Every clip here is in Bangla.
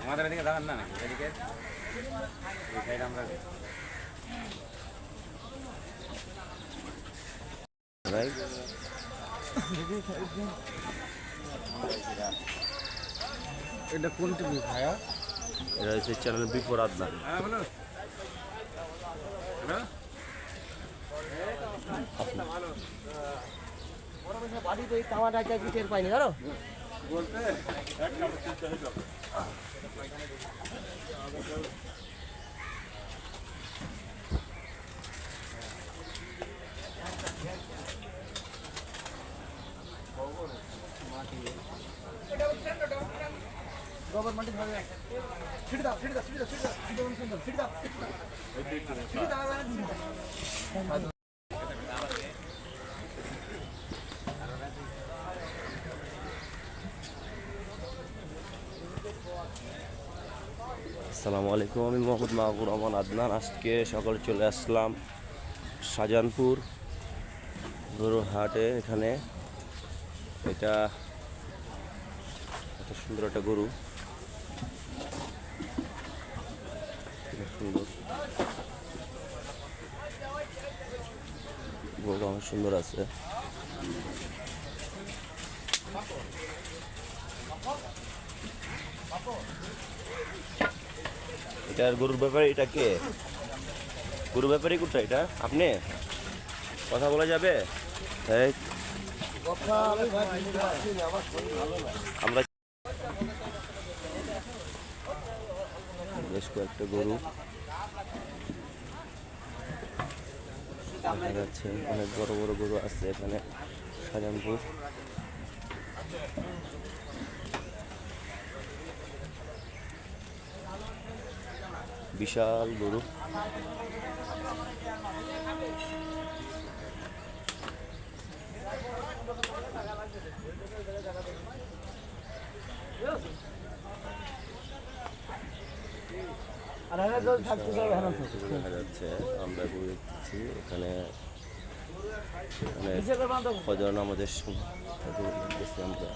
আমাদের এদিকে যাবেন না নাকি এদিকে এই সাইড আমরা এটা কোন টিভি ভাইয়া? এটা হচ্ছে চ্যানেল বিফোর আদনান। বাড়ি তো এই তামাটা কি টের পাইনি জানো গোবর মাটি ধরে ছিড়ে দাও ছিড়ে দাও ছিড়ে দাও ছিড়ে দাও সুন্দর ছিড়ে দাও ছিড়ে দাও আসসালামু আলাইকুম, আমি মোহাম্মদ মাহবুব রহমান আদনান। আজকে সকালে চলে আসলাম শাহজাহানপুর গরুর হাটে। এখানে এটা এত সুন্দর একটা গরু, সুন্দর গরুটা অনেক সুন্দর আছে। এটার গরুর ব্যাপারে, এটা কে গরুর ব্যাপারে? কোথায় এটা? আপনি কথা বলা যাবে? আমরা বেশ কয়েকটা গরু দেখা যাচ্ছে, অনেক বড় বড় গরু আছে এখানে শাহজাহানপুর। বিশাল গরু। দেখা যাচ্ছে, আমরা ঘুরেছি এখানে ফজর নামাজের সময় আমরা।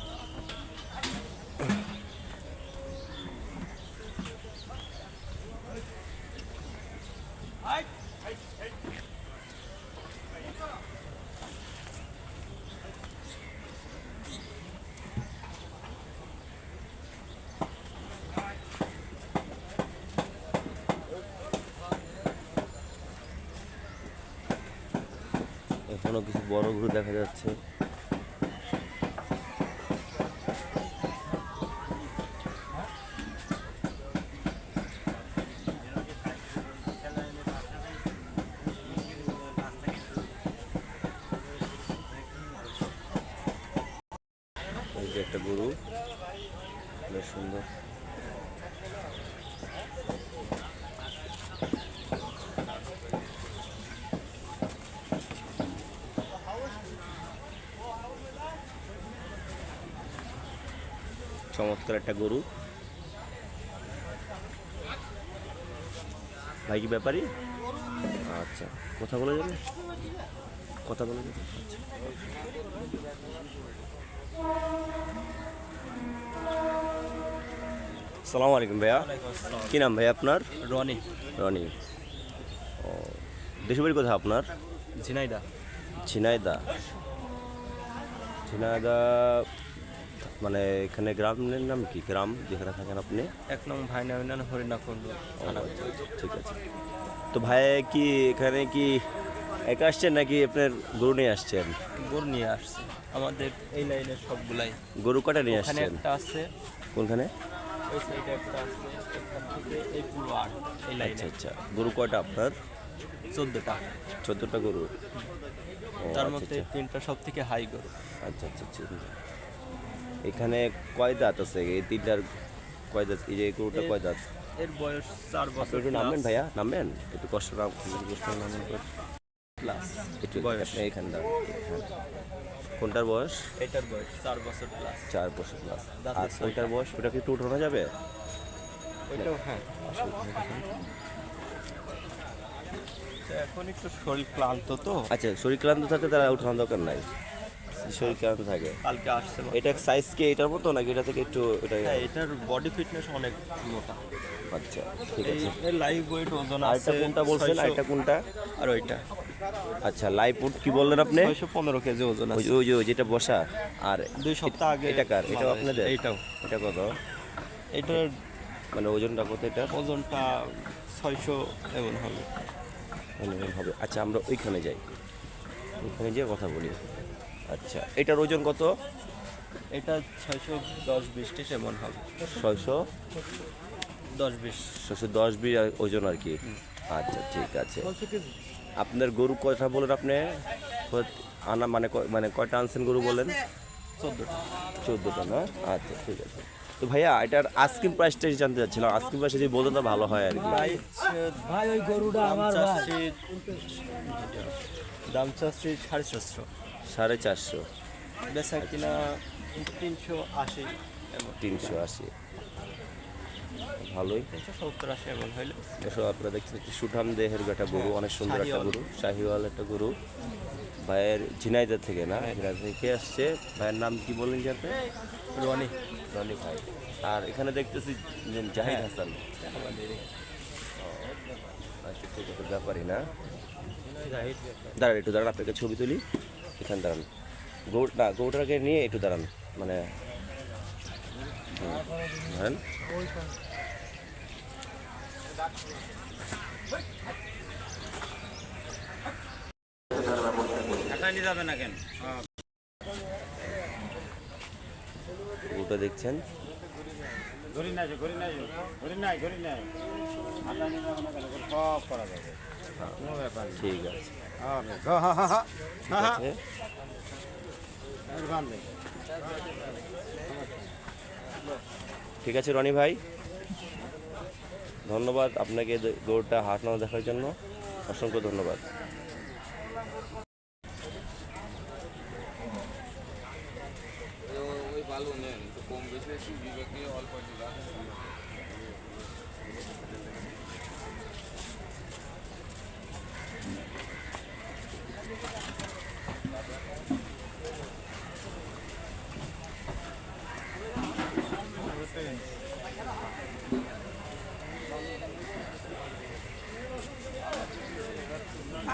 এখনো কিছু বড় গরু দেখা যাচ্ছে। এই যে একটা গরু, বেশ সুন্দর। চমৎকার একটা গরু। ভাই কি ব্যাপারী? আচ্ছা, কথা বলা যাবে? কথা বলা যাবে? আচ্ছা। আসসালামু আলাইকুম ভাইয়া। কি নাম ভাই আপনার? রনি। রনি। ও, দেশের বাড়ি কোথায় আপনার? ঝিনাইদা। ঝিনাইদা। ঝিনাইদা মানে এখানে গ্রামের নাম কি? গ্রাম যেখানে থাকেন আপনি? 1 নং ভাইনা ইউনিয়ন হরিণাকুণ্ড। ঠিক আছে। তো ভাই কি এখানে কি একা আসছেন নাকি আপনার গরু নিয়ে আসছেন? গরু নিয়ে আসছে আমাদের এই লাইনের সবগুলাই। গরু কটা নিয়ে ওখানে আসছেন? একটা আছে, কোনখানে? ওই সাইডে একটা আছে, এখান থেকে এই পুরো আট এই লাইনে। আচ্ছা আচ্ছা। গরু কয়টা আপনার? 14টা। 14টা গরু। ও, তার আচ্ছা মধ্যে আচ্ছা। 3টা সব থেকে হাই গরু। আচ্ছা আচ্ছা আচ্ছা। এখানে কয় দাঁত আছে এই তিনটার? কয় দাঁত? এই যে গরুটা কয় দাঁত? এর বয়স 4 আপনি বছর একটু নামবেন ভাইয়া, নামবেন একটু কষ্ট নামবেন প্লাস একটু বয়স। এইখান দাঁড়। কোনটার বয়স? এটার বয়স 4 বছর প্লাস। 4 বছর প্লাস। দাঁতে আর ওইটার বয়স, ওটা কি একটু উঠানো যাবে? ওইটাও হ্যাঁ। এখন একটু শরীর ক্লান্ত তো। আচ্ছা, শরীর ক্লান্ত থাকলে তারা উঠানোর দরকার নাই। শরীর ক্লান্ত থাকে। কালকে আসছে মাত্র। এটা সাইজ কি এটার মতো নাকি এটা থেকে একটু এটা? হ্যাঁ, এটার বডি ফিটনেস অনেক মোটা। আচ্ছা ঠিক আছে। এর লাইভ ওয়েট ওজন আর আছে এটা কোনটা বলছেন? 600 আর এটা কোনটা? আর ওইটা আচ্ছা লাইভ উড কি বললেন আপনি? 615 কেজি ওজন ওই আছে। যে- ওই যে ওই যেটা বসা। আর 2 সপ্তাহ আগে এটা কার? এটাও আপনাদের? এইটাও। এটা কত? এটার মানে ওজনটা কত এটা? ওজনটা 600 এমন হবে। এরকম হবে। আচ্ছা আমরা ওইখানে যাই, ওইখানে যেয়ে কথা বলি। আচ্ছা এটার ওজন কত? এটা 610-20 এমন হবে। 600 10-20 610 ওজন আর কি। আচ্ছা ঠিক আছে। আপনার গরু কয়টা বলেন আপনি? আনা মানে মানে কয়টা আনছেন গরু বলেন? 14টা। 14টা না? আচ্ছা ঠিক আছে। তো ভাইয়া এটার আস্কিং প্রাইসটা জানতে চাচ্ছিলাম। আস্কিং প্রাইসটা যদি বলতে তো ভালো হয় আর কি। ভাই ওই গরুটা আমার ভাই। দাম চাচ্ছি 450। 450। বেচা কিনা 380 এমন। 380। ভালোই। 370-80 এমন হইলে। এসব আপনারা দেখছেন একটি সুঠাম দেহের একটা গরু, অনেক সুন্দর একটা গরু, শাহিওয়াল একটা গরু। ভাইয়ের ঝিনাইদহ থেকে না? ঝিনাইদহ থেকে আসছে। ভাইয়ের নাম কি বললেন যে আপনি? রনি। রনি ভাই। আর এখানে দেখতেছি যে জাহিদ হাসান। আচ্ছা ঠিক আছে, ব্যাপারই না। দাঁড়ান একটু দাঁড়ান, আপনাকে ছবি তুলি। এখানে দাঁড়ান, গরুটাকে নিয়ে একটু দাঁড়ান, মানে ধরেন। যাবে না কেন? গরুটা দেখছেন, ঘড়ি নাই, ঘড়ি নাই, ঘড়ি নাই, ঘড়ি নাই। হাঁটা নিয়ে যাবে না কেন? সব করা যাবে, কোনো ব্যাপার নেই। ঠিক আছে ঠিক আছে। ঠিক আছে রনি ভাই, ধন্যবাদ আপনাকে গরুটা হাঁটানো দেখার জন্য, অসংখ্য ধন্যবাদ।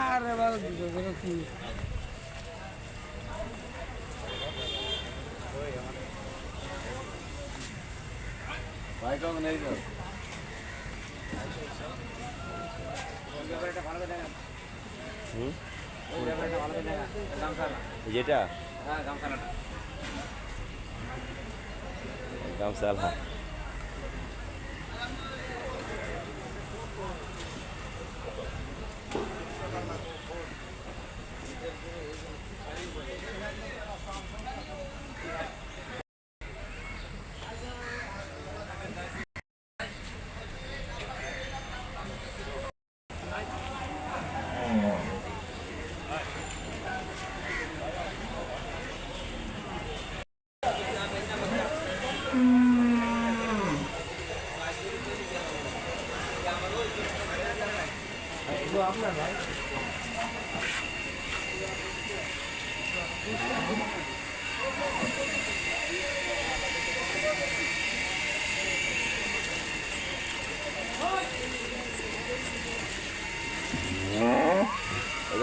আরে বাবা কি ভাই কখন এই তো হুম, ওই ব্যাপারটা ভালো করে দেখা গামছালা। যেটা হ্যাঁ গামছালাটা গামসালা।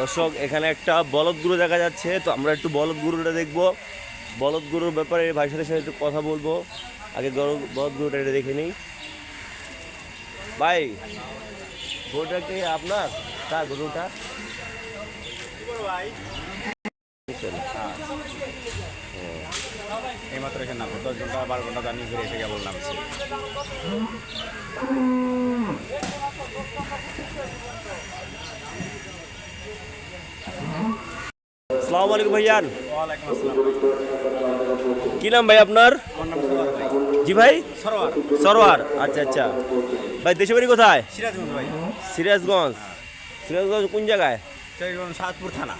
দর্শক এখানে একটা বলদ গরু দেখা যাচ্ছে, তো আমরা একটু বলদ গরুটা দেখবো। বলদ গরুর ব্যাপারে ভাইয়ের সাথে একটু কথা বলবো। আগে বলদ গরুটা এটা দেখে নিই। ভাই গরুটা কি আপনার? কার গরুটা? এই মাত্র এখানে নামবো, 10 ঘন্টা 12 ঘন্টা জার্নি করে এসে কেবল নামছি। আসসালামু আলাইকুম ভাইয়ান। ওয়ালাইকুম আসসালাম। কি নাম ভাই আপনার? আমার নাম সরোয়ার ভাই। জি ভাই, সরোয়ার। সরোয়ার। আচ্ছা আচ্ছা ভাই, দেশের বাড়ি কোথায়? সিরাজগঞ্জ ভাই। সিরাজগঞ্জ। সিরাজগঞ্জ কোন জায়গায়? সিরাজগঞ্জ সাতপুর থানা,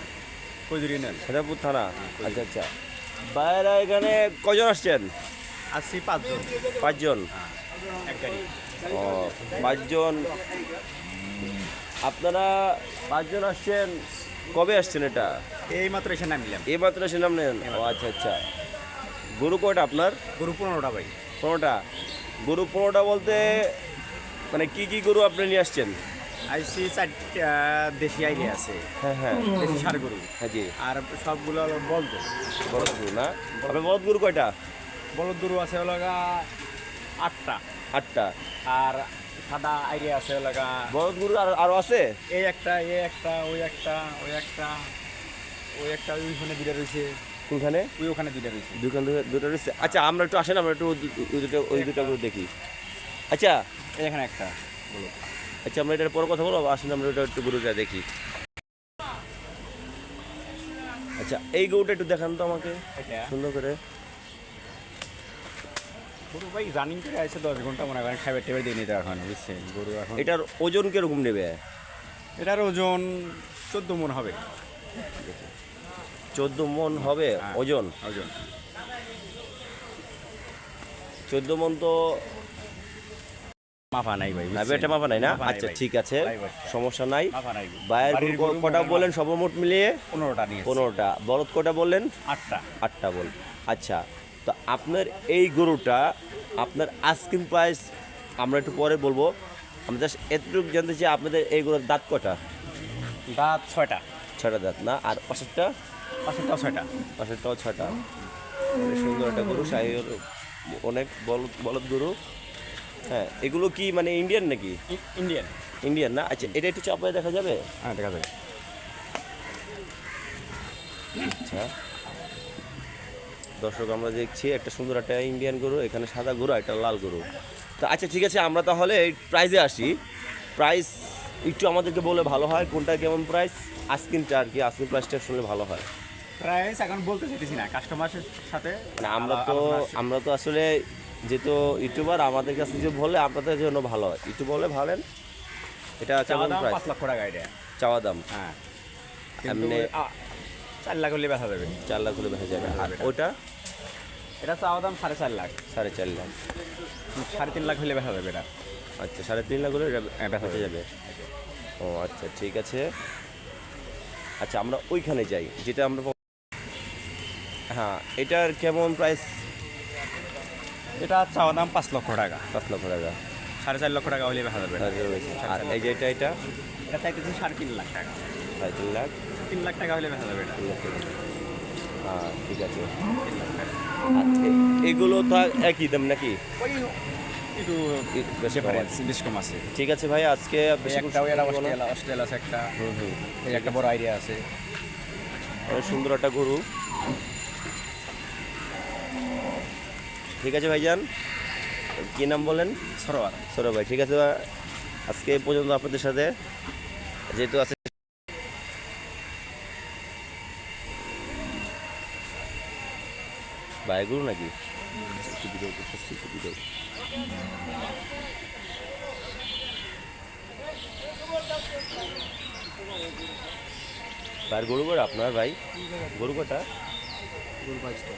কৈজুরি নেন। সাজাপুর থানা। আচ্ছা আচ্ছা, ভাইরা এখানে কজন আসছেন? আসছি 5 জন। 5 জন। এক গাড়ি। ও 5 জন। আপনারা 5 জন আসছেন, কবে আসছেন এটা? এই মাত্র এসে নামিলাম। এই মাত্র এসে নাম নেন? ও আচ্ছা আচ্ছা। গরু কয়টা আপনার? গরু 15টা ভাই। 15টা। গরু 15টা বলতে মানে কি কি গরু আপনি নিয়ে আসছেন? আইসি 4টা দেশি আইডিয়া আছে, হ্যাঁ হ্যাঁ দেশি ষাঁড় গরু। হ্যাঁ জি। আর সবগুলো হলো বলদ। বলদ গরু না? আপনার বলদ গরু কয়টা? বলদ গরু আছে হলো 8টা। 8টা। আর সাদা আইডিয়া আছে হলো বলদ গরু আরো আছে? এই একটা, ওই একটা, ওই একটা, ওই একটা, ওইখানে দুইটা রয়েছে, কোনখানে? ওই ওখানে দুইটা রয়েছে। দুটো রয়েছে। আচ্ছা আমরা একটু আসেন, আমরা একটু ওই দুটো গরু দেখি। আচ্ছা এই এখানে একটা বলো। আচ্ছা আমরা এটার পরে কথা বলবো, আসেন আমরা এটা একটু গরুটা দেখি। আচ্ছা এই গরুটা একটু দেখান তো আমাকে এটা সুন্দর করে। গরু ভাই রানিং করে আছে 10 ঘন্টা, মনে করেন খাবার টেবার দিয়ে নিতে এখন, বুঝছেন? গরু এখন এটার ওজন কিরকম নেবে? এটার ওজন 14 মণ হবে। 14 মণ হবে হ্যাঁ। ওজন? ওজন 14 মণ তো মাপা নাই ভাই, না, এটা মাপা নাই না? মাপা নাই আচ্ছা ভাই। ঠিক আছে, নাই ভাই। সমস্যা নাই। মাপা নাই। বাইরের বাড়ির গরু গরু কটা মনে বললেন সর্বমোট মিলিয়ে? 15টা নিয়ে 15টা। বলদ কটা বললেন? 8টা। 8টা বল। আচ্ছা তো আপনার এই গরুটা আপনার আস্কিং প্রাইস আমরা একটু পরে বলবো, আমরা জাস্ট এতটুকু জানতে চাই আপনাদের এই গরুর দাঁত কটা? দাঁত 6টা। 6টা দাঁত না? আর পাশেরটা? পাশেরটাও 6টা। পাশেরটাও 6টা। অনেক সুন্দর একটা গরু, শাহিওয়াল অনেক বলদ বলদ গরু। হ্যাঁ এগুলো কি মানে ইন্ডিয়ান নাকি? ইন্ডিয়ান। ইন্ডিয়ান না? আচ্ছা এটা একটু চাপায় দেখা যাবে? হ্যাঁ দেখা যায়। আচ্ছা দর্শক আমরা দেখছি একটা সুন্দর একটা ইন্ডিয়ান গরু, এখানে সাদা গরু একটা লাল গরু। তো আচ্ছা ঠিক আছে, আমরা তাহলে এই প্রাইজে আসি। প্রাইস একটু আমাদেরকে বলে ভালো হয়, কোনটা কেমন প্রাইস? আস্কিনটা আর কি, আস্কিন প্রাইসটা শুনলে ভালো হয়। প্রাইস এখন বলতে চাইতেছি না, কাস্টমারের সাথে না আমরা তো আসলে যেহেতু ইউটিউবার, আমাদের কাছে যে বলে আপনাদের জন্য ভালো হয়, ইউটিউব বলে ভালেন। এটা কেমন প্রাইস? 5 লক্ষ টাকা এটা। চাওয়া দাম? হ্যাঁ এমনি 4 লাখ হলে বেচা যাবে। 4 লাখ হলে বেঁচে যাবে। আর ওটা? এটা চাওয়া দাম 4.5 লাখ। 4.5 লাখ। 3.5 লাখ হলে বেচা যাবে এটা। আচ্ছা 3.5 লাখ হলে এটা বেচা বেঁচে যাবে। ও আচ্ছা ঠিক আছে। আচ্ছা আমরা ওইখানে যাই যেটা আমরা হ্যাঁ এটার কেমন প্রাইস? এটা চাওয়া দাম 5 লক্ষ টাকা। 5 লক্ষ টাকা। 4.5 লক্ষ টাকা হলে বেচা যাবে এটা। আর এই যে এটা এটা চাইতেছি 3.5 লাখ টাকা। 3.5 লাখ। 3 লাখ টাকা হলে বেচা যাবে এটা। 3 লাখ টাকা। হ্যাঁ ঠিক আছে। 3 লাখ টাকা। আর এগুলো তো একই দাম নাকি? ওই একটু বেশি কম ডিফারেন্স বেশ কম আছে। ঠিক আছে ভাই, আজকে বেশি একটা ওই অস্ট্রেলিয়া আছে একটা, এই একটা বড় আইডিয়া আছে। অনেক সুন্দর একটা গরু। ঠিক আছে ভাইজান, কি নাম বলেন? সরোয়ার। সৌরভ ভাই। ঠিক আছে আজকে এই পর্যন্ত আপনাদের সাথে যেহেতু আছে ভাই গরু নাকি ভাই গরু কটা আপনার? ভাই গরু কটা? গরু 22টা।